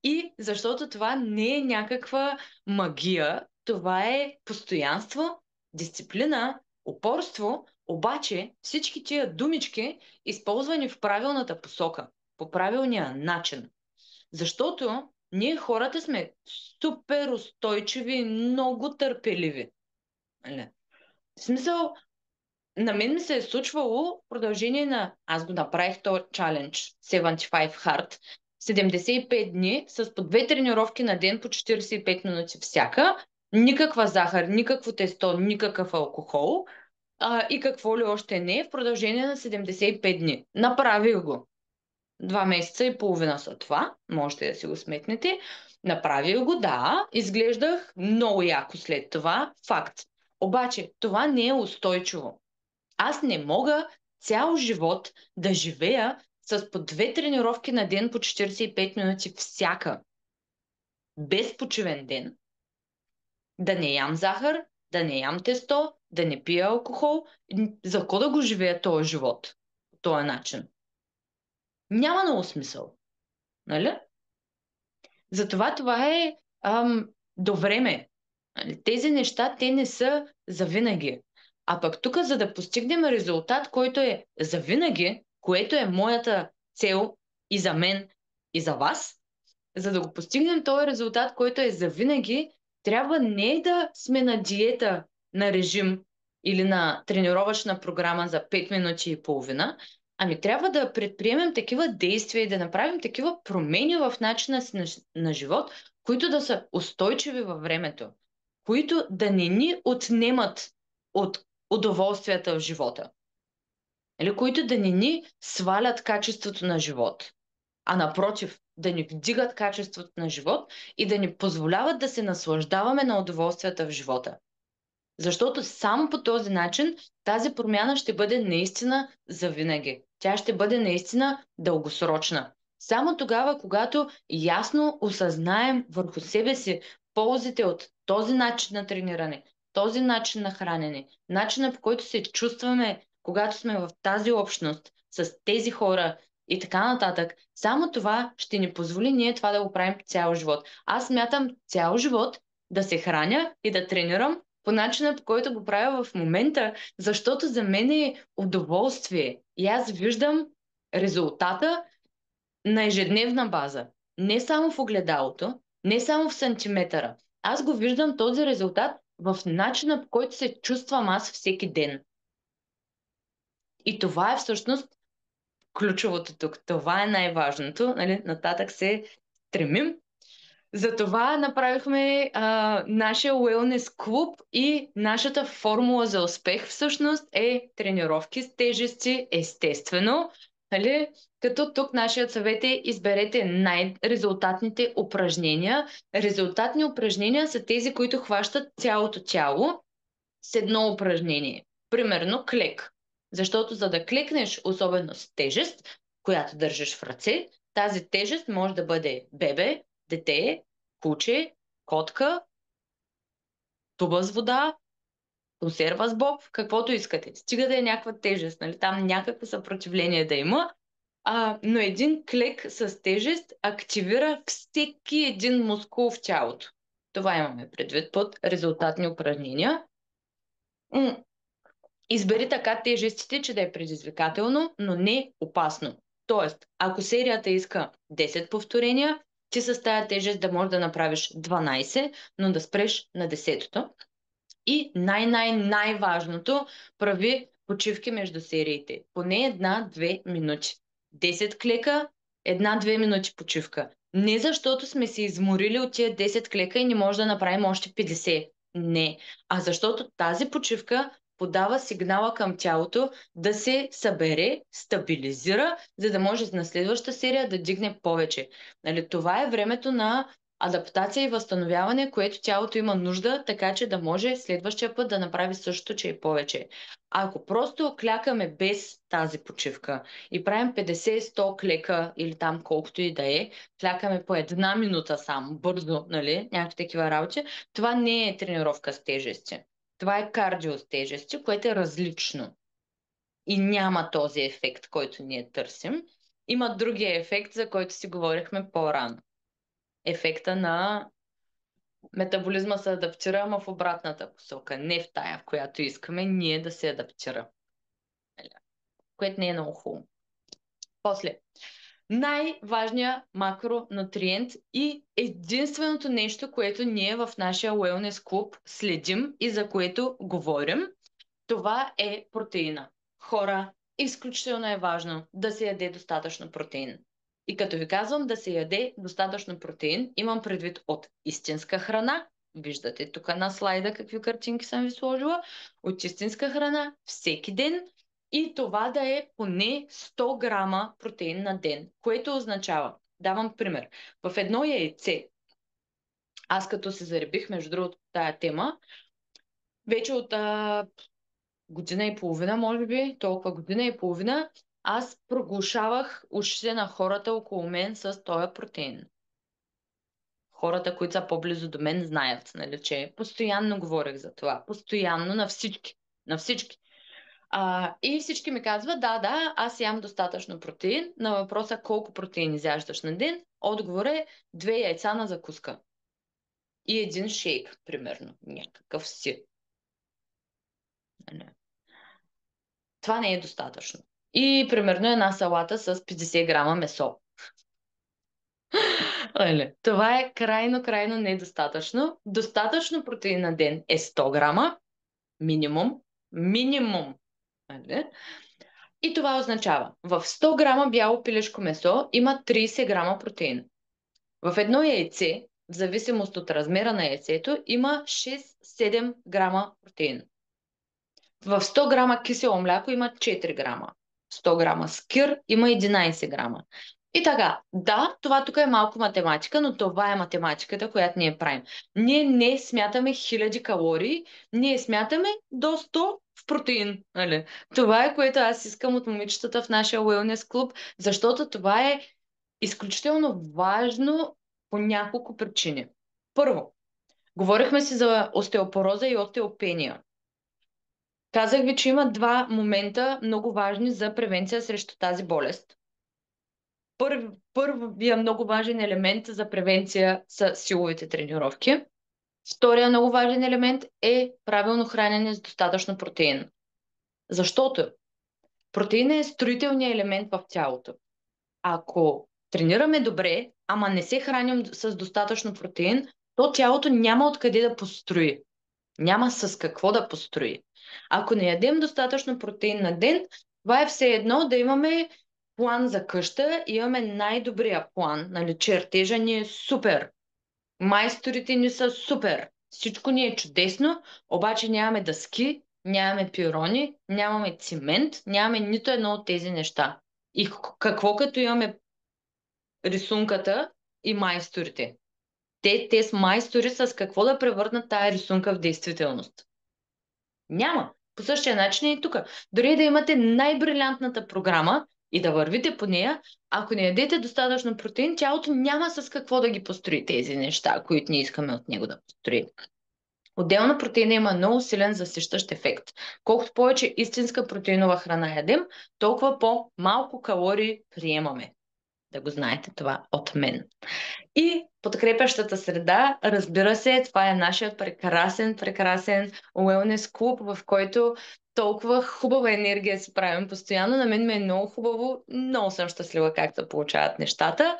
S1: И защото това не е някаква магия, това е постоянство, дисциплина, упорство, обаче всички тия думички, използвани в правилната посока, по правилния начин. Защото ние хората сме супер устойчиви, много търпеливи. Нали? В смисъл, на мен ми се е случвало в продължение на... Аз го направих този чалендж 75 Hard. 75 дни с по две тренировки на ден по 45 минути всяка. Никаква захар, никакво тесто, никакъв алкохол. И какво ли още не в продължение на 75 дни. Направих го. 2 месеца и половина са това. Можете да си го сметнете. Направих го, да. Изглеждах много яко след това. Факт. Обаче, това не е устойчиво. Аз не мога цял живот да живея с по две тренировки на ден по 45 минути всяка, без почивен ден, да не ям захар, да не ям тесто, да не пия алкохол. За какво да го живея този живот по този начин? Няма много смисъл, нали? Затова това е до време. Нали? Тези неща, те не са завинаги. А пък тук, за да постигнем резултат, който е завинаги, което е моята цел и за мен, и за вас, за да го постигнем този резултат, който е завинаги, трябва не да сме на диета, на режим или на тренировъчна програма за 5 минути и половина, ами трябва да предприемем такива действия и да направим такива промени в начина си на живот, които да са устойчиви във времето, които да не ни отнемат от удоволствията в живота, или които да не ни свалят качеството на живот, а напротив, да ни вдигат качеството на живот и да ни позволяват да се наслаждаваме на удоволствията в живота. Защото само по този начин тази промяна ще бъде наистина завинаги. Тя ще бъде наистина дългосрочна. Само тогава, когато ясно осъзнаем върху себе си ползите от този начин на трениране, този начин на хранене, начина по който се чувстваме, когато сме в тази общност, с тези хора и така нататък, само това ще ни позволи ние това да го правим цял живот. Аз смятам цял живот да се храня и да тренирам по начина, по който го правя в момента, защото за мен е удоволствие. И аз виждам резултата на ежедневна база. Не само в огледалото, не само в сантиметъра. Аз го виждам този резултат в начина, по който се чувствам аз всеки ден. И това е всъщност ключовото тук. Това е най-важното. Нали? Нататък се стремим. Затова направихме нашия Wellness клуб и нашата формула за успех всъщност е тренировки с тежести, естествено. Нали? Като тук нашият съвет е изберете най-резултатните упражнения. Резултатни упражнения са тези, които хващат цялото тяло с едно упражнение. Примерно клек. Защото за да клекнеш, особено с тежест, която държиш в ръце, тази тежест може да бъде бебе, дете, куче, котка, туба с вода, консерва с боб, каквото искате. Стига да е някаква тежест, нали? Там някакво съпротивление да има. Но един клек с тежест активира всеки един мускул в тялото. Това имаме предвид под резултатни упражнения. Избери така тежестите, че да е предизвикателно, но не опасно. Тоест, ако серията иска 10 повторения, ти с тая тежест да можеш да направиш 12, но да спреш на 10-то. И най-важното, прави почивки между сериите. Поне една-две минути. 10 клека, една-две минути почивка. Не защото сме се изморили от тия 10 клека и не може да направим още 50. Не. А защото тази почивка подава сигнала към тялото да се събере, стабилизира, за да може на следващата серия да дигне повече. Нали, това е времето на адаптация и възстановяване, което тялото има нужда, така че да може следващия път да направи същото, че и повече. Ако просто клякаме без тази почивка и правим 50-100 клека или там колкото и да е, клякаме по една минута само, бързо, нали, някакви такива работи, това не е тренировка с тежести. Това е кардио с тежести, което е различно. И няма този ефект, който ние търсим. Има другия ефект, за който си говорихме по-рано. Ефекта на метаболизма се адаптира, ама в обратната посока. Не в тая, в която искаме ние да се адаптира. Което не е много хубаво. После, най-важният макронутриент и единственото нещо, което ние в нашия Wellness клуб следим и за което говорим, това е протеина. Хора, изключително е важно да се яде достатъчно протеин. И като ви казвам да се яде достатъчно протеин, имам предвид от истинска храна. Виждате тук на слайда какви картинки съм ви сложила. От истинска храна всеки ден и това да е поне 100 грама протеин на ден, което означава, давам пример, в едно яйце, аз като се заребих между другото тая тема, вече от година и половина, може би, толкова година и половина, аз проглушавах ушите на хората около мен с този протеин. Хората, които са по-близо до мен, знаят, нали, че постоянно говорех за това. Постоянно на всички. На всички. И всички ми казват, да, аз ям достатъчно протеин. На въпроса колко протеин изяждаш на ден, отговор е 2 яйца на закуска. И един шейк, примерно. Някакъв си. Това не е достатъчно. И примерно една салата с 50 грама месо. Това е крайно недостатъчно. Достатъчно протеин на ден е 100 грама. Минимум. Минимум. И това означава, в 100 грама бяло пилешко месо има 30 грама протеин. В едно яйце, в зависимост от размера на яйцето, има 6-7 грама протеин. В 100 грама кисело мляко има 4 грама. 100 грама скир има 11 грама. И така, да, това тук е малко математика, но това е математиката, която ние правим. Ние не смятаме хиляди калории, ние смятаме до 100 в протеин. Нали? Това е, което аз искам от момичетата в нашия Wellness клуб, защото това е изключително важно по няколко причини. Първо, говорихме си за остеопороза и остеопения. Казах ви, че има два момента много важни за превенция срещу тази болест. Първият много важен елемент за превенция са силовите тренировки. Втория много важен елемент е правилно хранене с достатъчно протеин. Защото протеинът е строителният елемент в тялото. Ако тренираме добре, ама не се храним с достатъчно протеин, то тялото няма откъде да построи. Няма с какво да построи. Ако не ядем достатъчно протеин на ден, Това е все едно да имаме план за къща, имаме най-добрия план, нали, чертежа ни е супер, майсторите ни са супер, всичко ни е чудесно, обаче нямаме дъски, нямаме пирони, нямаме цимент, нямаме нито едно от тези неща. И какво като имаме рисунката и майсторите? Те с майстори с какво да превърнат тая рисунка в действителност? Няма. По същия начин е и тук. Дори да имате най-брилянтната програма и да вървите по нея, ако не ядете достатъчно протеин, тялото няма с какво да ги построи тези неща, които ние искаме от него да построи. Отделно протеина има много силен засищащ ефект. Колкото повече истинска протеинова храна ядем, толкова по-малко калории приемаме. Да го знаете това от мен. И подкрепящата среда, разбира се, това е нашият прекрасен уелнес клуб, в който толкова хубава енергия си правим постоянно. На мен ми е много хубаво, много съм щастлива как се получават нещата.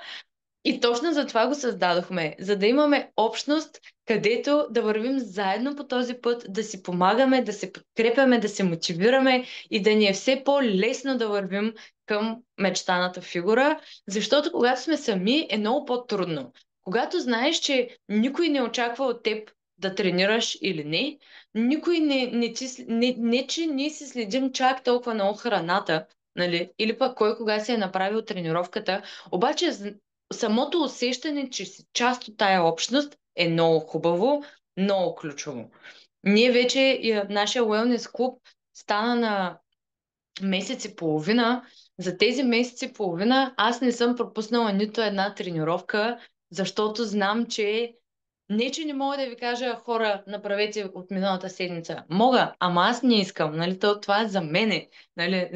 S1: И точно за това го създадохме, за да имаме общност, където да вървим заедно по този път, да си помагаме, да се подкрепяме, да се мотивираме и да ни е все по-лесно да вървим към мечтаната фигура, защото когато сме сами е много по-трудно. Когато знаеш, че никой не очаква от теб да тренираш или не, никой не, че ние си следим чак толкова много храната, нали? Или пък кой кога си е направил тренировката, обаче самото усещане, че си част от тая общност е много хубаво, много ключово. Ние вече, нашия Wellness клуб стана на месец и половина. За тези месеци и половина аз не съм пропуснала нито една тренировка, защото знам, че не, че не мога да ви кажа хора, направете от миналата седмица. Мога, ама аз не искам. Нали? Това е за мене. Нали?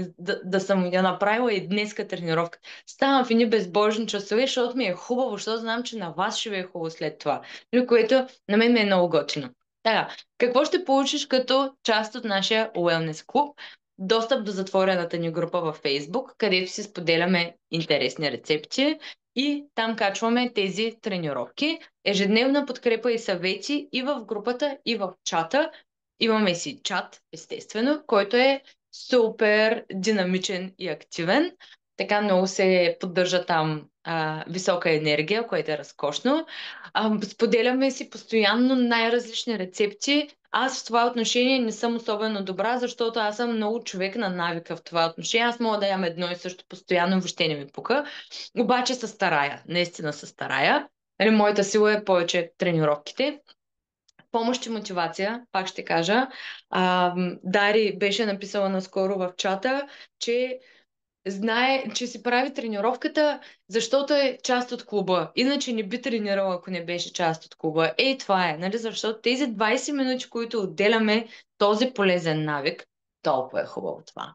S1: Да съм я направила и днеска тренировка. Ставам в едни безбожни часове, защото ми е хубаво, защото знам, че на вас ще ви е хубаво след това. Нали? Което на мен ми е много готино. Така, какво ще получиш като част от нашия Wellness клуб? Достъп до затворената ни група във Facebook, където си споделяме интересни рецепти и там качваме тези тренировки. Ежедневна подкрепа и съвети и в групата, и в чата. Имаме си чат, естествено, който е супер динамичен и активен. Така много се поддържа там висока енергия, което е разкошно. Споделяме си постоянно най-различни рецепти. Аз в това отношение не съм особено добра, защото аз съм много човек на навика в това отношение. Аз мога да ям едно и също постоянно, въобще не ми пука. Обаче се старая, наистина се старая. Нали, моята сила е повече тренировките. Помощ и мотивация, пак ще кажа. Дари беше написала наскоро в чата, че знае, че си прави тренировката, защото е част от клуба. Иначе не би тренирала, ако не беше част от клуба. Ей, това е, нали? Защото тези 20 минути, които отделяме този полезен навик, толкова е хубаво това.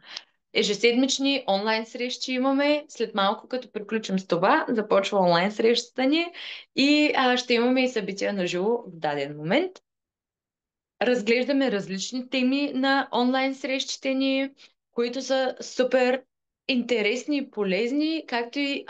S1: Ежеседмични онлайн срещи имаме. След малко, като приключим с това, започва онлайн срещата ни и ще имаме и събития на живо в даден момент. Разглеждаме различни теми на онлайн срещите ни, които са супер интересни и полезни, както и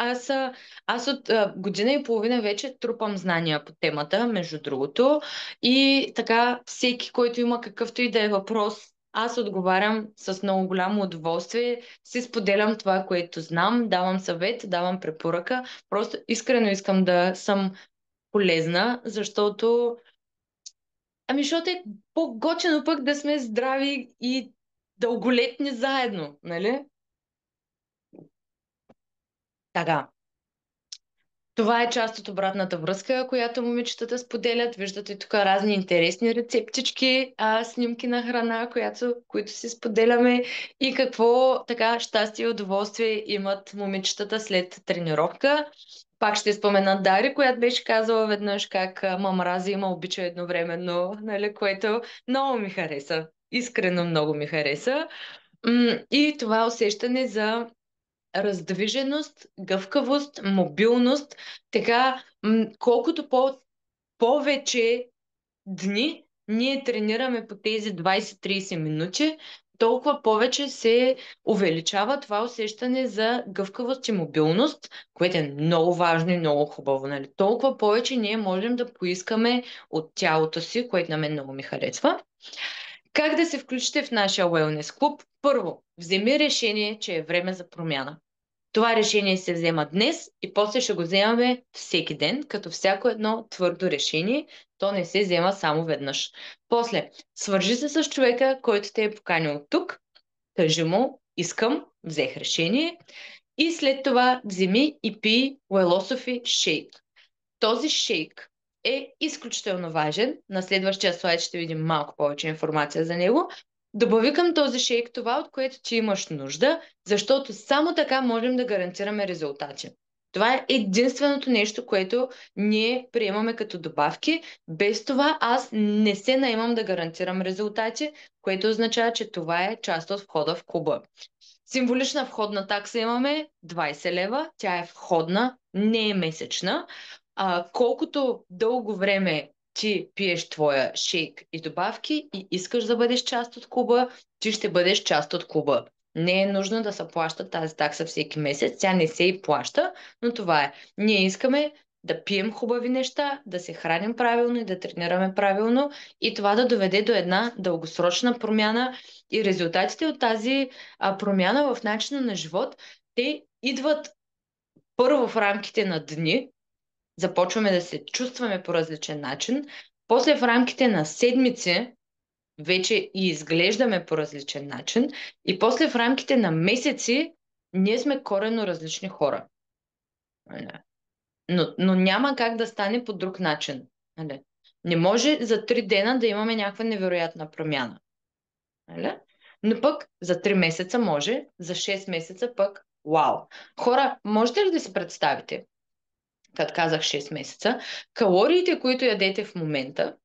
S1: аз от година и половина вече трупам знания по темата, между другото. И така, всеки, който има какъвто и да е въпрос, аз отговарям с много голямо удоволствие, си споделям това, което знам, давам съвет, давам препоръка. Просто искрено искам да съм полезна, защото защото е по-готино пък да сме здрави и дълголетни заедно, нали? Така. Това е част от обратната връзка, която момичетата споделят. Виждате тук разни интересни рецептички, снимки на храна, които си споделяме и какво така щастие и удоволствие имат момичетата след тренировка. Пак ще спомена Дари, която беше казала веднъж как ма мрази и ма обича едновременно, нали, което много ми хареса. Искрено много ми хареса. И това усещане за раздвиженост, гъвкавост, мобилност, така колкото повече дни ние тренираме по тези 20-30 минути, толкова повече се увеличава това усещане за гъвкавост и мобилност, което е много важно и много хубаво. Нали? Толкова повече ние можем да поискаме от тялото си, което на мен много ми харесва. Как да се включите в нашия Wellness клуб? Първо, вземи решение, че е време за промяна. Това решение се взема днес и после ще го вземаме всеки ден, като всяко едно твърдо решение, то не се взема само веднъж. После, свържи се с човека, който те е поканил тук, кажи му, искам, взех решение и след това вземи и пий Уелософи шейк. Този шейк е изключително важен. На следващия слайд ще видим малко повече информация за него. Добави към този шейк това, от което ти имаш нужда, защото само така можем да гарантираме резултати. Това е единственото нещо, което ние приемаме като добавки. Без това аз не се наемам да гарантирам резултати, което означава, че това е част от входа в клуба. Символична входна такса имаме 20 лева. Тя е входна, не е месечна. Колкото дълго време ти пиеш твоя шейк и добавки и искаш да бъдеш част от клуба, ти ще бъдеш част от клуба. Не е нужно да се плаща тази такса всеки месец. Тя не се и плаща, но това е. Ние искаме да пием хубави неща, да се храним правилно и да тренираме правилно и това да доведе до една дългосрочна промяна и резултатите от тази промяна в начина на живот, те идват първо в рамките на дни, започваме да се чувстваме по различен начин, после в рамките на седмици вече и изглеждаме по различен начин и после в рамките на месеци ние сме коренно различни хора. Но няма как да стане по друг начин. Нали? Не може за 3 дена да имаме някаква невероятна промяна. Нали? Но пък за 3 месеца може, за 6 месеца пък вау. Хора, можете ли да си представите, като казах 6 месеца, калориите, които ядете в момента,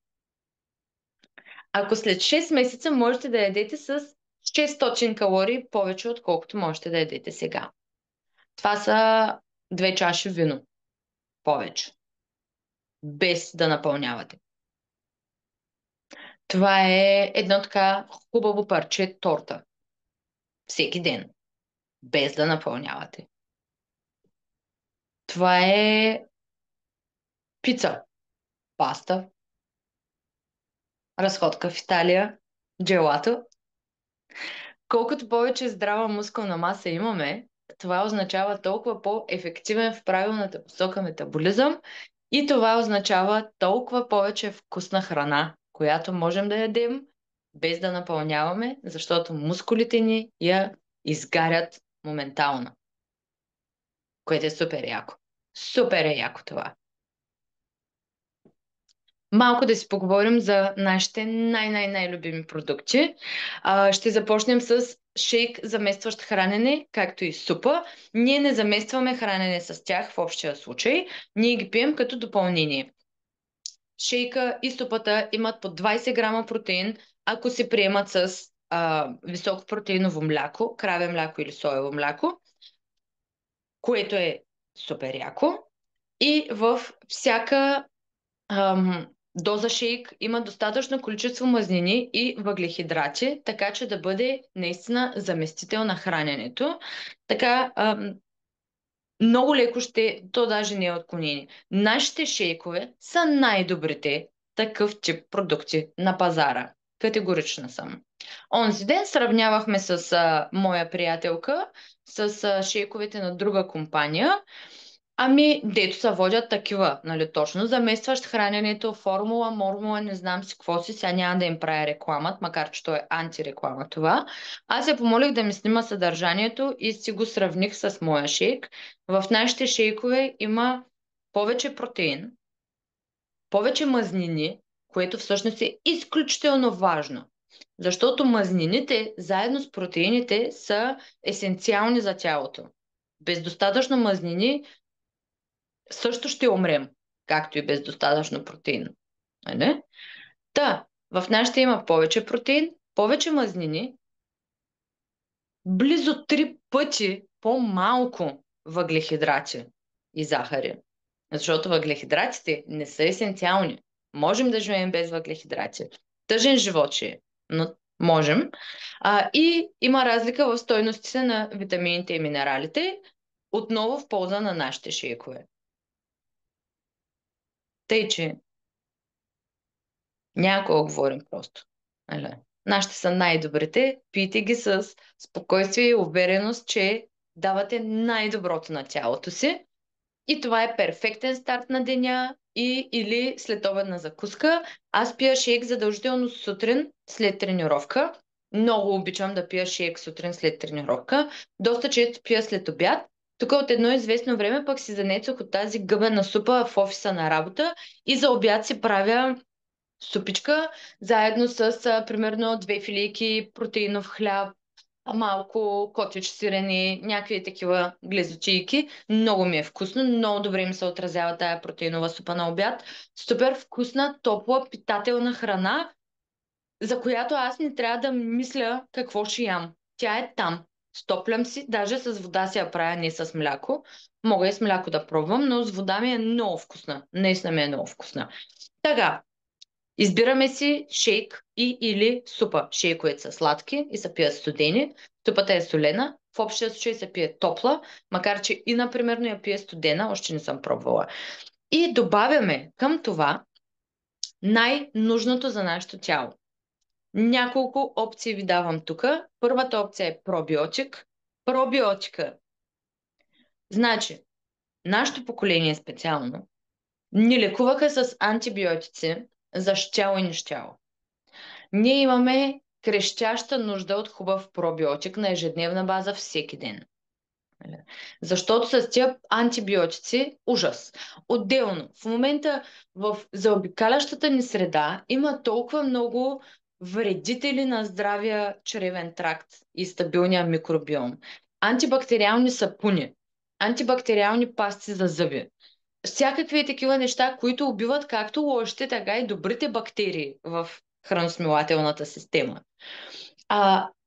S1: ако след 6 месеца можете да ядете с 600 калории повече, отколкото можете да ядете сега. Това са 2 чаши вино повече, без да напълнявате. Това е едно така хубаво парче торта. Всеки ден, без да напълнявате. Това е пица, паста, разходка в Италия, джелато. Колкото повече здрава мускулна маса имаме, това означава толкова по-ефективен в правилната посока метаболизъм и това означава толкова повече вкусна храна, която можем да ядем без да напълняваме, защото мускулите ни я изгарят моментално, което е супер яко. Супер е яко това. Малко да си поговорим за нашите най-любими продукти. Ще започнем с шейк, заместващ хранене, както и супа. Ние не заместваме хранене с тях в общия случай. Ние ги пием като допълнение. Шейка и супата имат по 20 грама протеин, ако се приемат с високопротеиново мляко, краве мляко или соево мляко, което е супер яко. И в всяка доза шейк има достатъчно количество мазнини и въглехидрати, така че да бъде наистина заместител на храненето. Така, много леко ще, то даже не е отклонение. Нашите шейкове са най-добрите такъв тип продукти на пазара. Категорична съм. Онзи ден сравнявахме с моя приятелка с шейковете на друга компания. Ами, дето се водят такива, нали, точно. Заместващ храненето, формула, мормула, не знам си какво си, сега няма да им правя рекламат, макар че то е антиреклама това. Аз я помолих да ми снима съдържанието и си го сравних с моя шейк. В нашите шейкове има повече протеин, повече мазнини, което всъщност е изключително важно. Защото мазнините, заедно с протеините, са есенциални за тялото. Без достатъчно мазнини също ще умрем, както и без достатъчно протеин. Нали? Та, в нашите има повече протеин, повече мазнини, близо 3 пъти по-малко въглехидрати и захари. Защото въглехидратите не са есенциални. Можем да живеем без въглехидрати. Тъжен живот ще е, но можем. И има разлика в стойностите на витамините и минералите, отново в полза на нашите шейкове. Тъй, че някога говорим просто. Нали? Нашите са най-добрите. Пийте ги с спокойствие и увереност, че давате най-доброто на тялото си. И това е перфектен старт на деня или следобедна закуска. Аз пия шейк задължително сутрин след тренировка. Много обичам да пия шейк сутрин след тренировка. Доста често пия след обяд. Тук от едно известно време пък си занесох от тази гъбена супа в офиса на работа и за обяд си правя супичка, заедно с примерно две филийки протеинов хляб, малко котич сирене, някакви такива глезотийки. Много ми е вкусно, много добре ми се отразява тая протеинова супа на обяд. Супер вкусна, топла, питателна храна, за която аз не трябва да мисля какво ще ям. Тя е там. Стоплям си, даже с вода си я правя, не с мляко. Мога и с мляко да пробвам, но с вода ми е много вкусна. Наистина ми е много вкусна. Така, избираме си шейк и или супа. Шейковете са сладки и се пият студени. Супата е солена. В общия случай се пие топла, макар че и, например, я пие студена, още не съм пробвала. И добавяме към това най-нужното за нашето тяло. Няколко опции ви давам тук. Първата опция е пробиотик. Пробиотика. Значи, нашето поколение специално ни лекуваха с антибиотици за щяло и нещяло. Ние имаме крещяща нужда от хубав пробиотик на ежедневна база всеки ден. Защото с тия антибиотици ужас. Отделно, в момента в заобикалящата ни среда има толкова много вредители на здравия чревен тракт и стабилния микробиом. Антибактериални сапуни, антибактериални пасти за зъби. Всякакви такива неща, които убиват както лошите, така и добрите бактерии в храносмилателната система.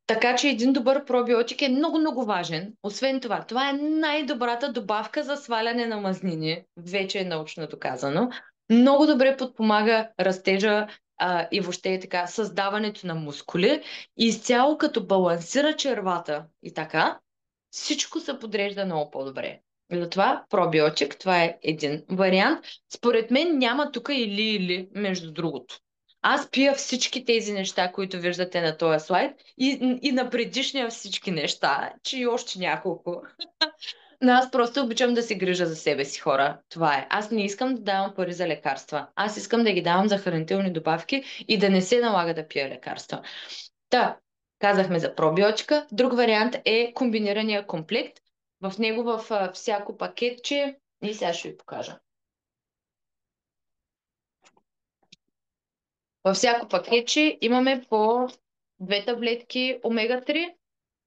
S1: Така че един добър пробиотик е много важен. Освен това, това е най-добрата добавка за сваляне на мазнини. Вече е научно доказано. Много добре подпомага растежа и въобще е така създаването на мускули. И изцяло като балансира червата и така, всичко се подрежда много по-добре. Затова пробиотик, това е един вариант. Според мен няма тук или между другото. Аз пия всички тези неща, които виждате на този слайд и на предишния всички неща, че и още няколко. Но аз просто обичам да се грижа за себе си, хора. Това е. Аз не искам да давам пари за лекарства. Аз искам да ги давам за хранителни добавки и да не се налага да пия лекарства. Та, казахме за пробиотика. Друг вариант е комбинирания комплект. В него в всяко пакетче, и сега ще ви покажа. Във всяко пакетче имаме по две таблетки омега-3,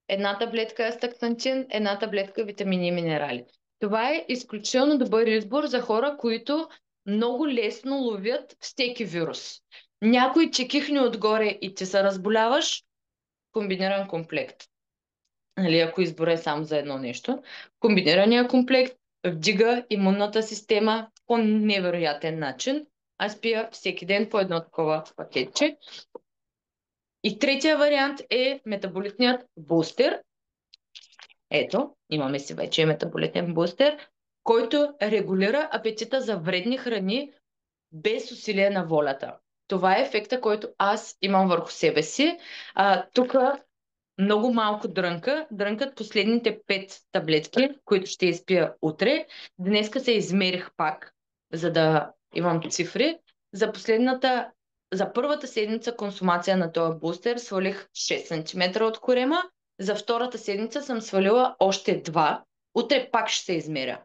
S1: една таблетка астактантин, една таблетка витамини и минерали. Това е изключително добър избор за хора, които много лесно ловят всеки вирус. Някой чекихне отгоре и ти се разболяваш, комбиниран комплект. Нали, ако избора е само за едно нещо. Комбинирания комплект вдига имунната система по невероятен начин. Аз пия всеки ден по едно такова пакетче. И третия вариант е метаболитният бустер. Ето, имаме си вече метаболитен бустер, който регулира апетита за вредни храни без усилие на волята. Това е ефекта, който аз имам върху себе си. Тук много малко дрънка. Дрънкат последните 5 таблетки, които ще изпия утре. Днеска се измерих пак, за да имам цифри. За първата седмица консумация на този бустер свалих 6 см от корема. За втората седмица съм свалила още 2. Утре пак ще се измеря.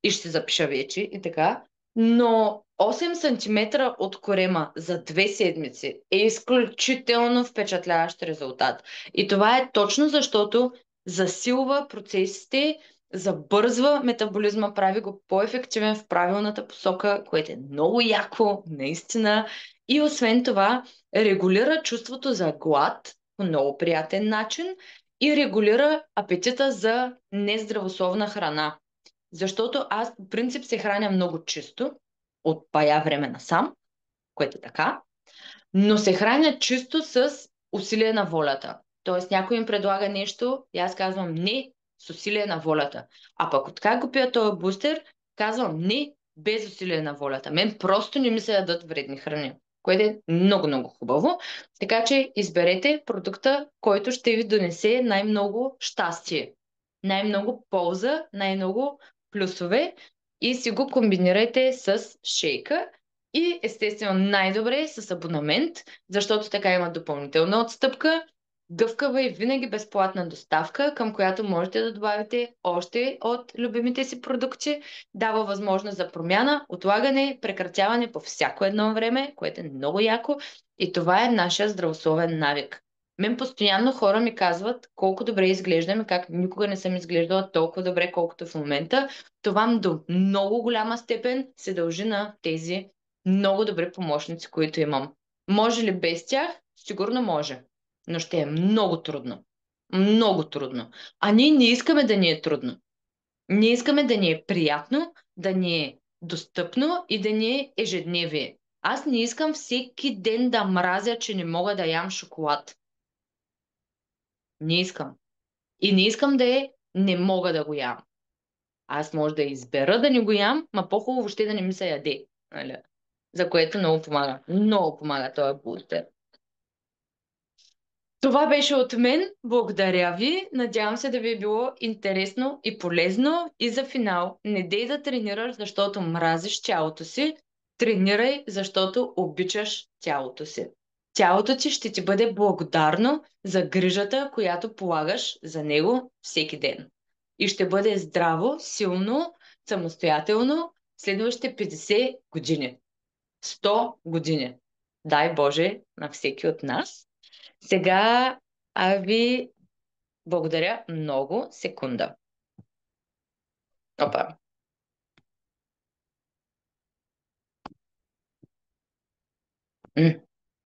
S1: И ще се запиша вече и така. Но 8 см от корема за 2 седмици е изключително впечатляващ резултат. И това е точно защото засилва процесите, забързва метаболизма, прави го по-ефективен в правилната посока, което е много яко, наистина. И освен това, регулира чувството за глад по много приятен начин и регулира апетита за нездравословна храна. Защото аз по принцип се храня много чисто, от бая време насам, което е така, но се храня чисто с усилие на волята. Тоест някой им предлага нещо и аз казвам не с усилие на волята. А пък от как го пия този бустер, казвам не без усилие на волята. Мен просто не ми се ядат вредни храни. което е много, много хубаво. Така че изберете продукта, който ще ви донесе най-много щастие, най-много полза, най-много плюсове и си го комбинирайте с шейка. И естествено най-добре е с абонамент, защото така има допълнителна отстъпка, гъвкава и винаги безплатна доставка, към която можете да добавите още от любимите си продукти. Дава възможност за промяна, отлагане, прекратяване по всяко едно време, което е много яко. И това е нашия здравословен навик. Мен постоянно хора ми казват колко добре изглеждам и как никога не съм изглеждала толкова добре, колкото в момента. Това до много голяма степен се дължи на тези много добри помощници, които имам. Може ли без тях? Сигурно може. Но ще е много трудно. Много трудно. А ние не искаме да ни е трудно. Ние искаме да ни е приятно, да ни е достъпно и да ни е ежедневие. Аз не искам всеки ден да мразя, че не мога да ям шоколад. Не искам. И не искам да не мога да го ям. Аз може да избера да не го ям, ма по-хубаво ще да не ми се яде. Нали? За което много помага. Много помага този бустер. Това беше от мен. Благодаря ви. Надявам се да ви е било интересно и полезно. И за финал, не дей да тренираш, защото мразиш тялото си. Тренирай, защото обичаш тялото си. Тялото ти ще ти бъде благодарно за грижата, която полагаш за него всеки ден. И ще бъде здраво, силно, самостоятелно следващите 50 години. 100 години. Дай Боже на всеки от нас. Сега ви благодаря много. Секунда. Опа. М.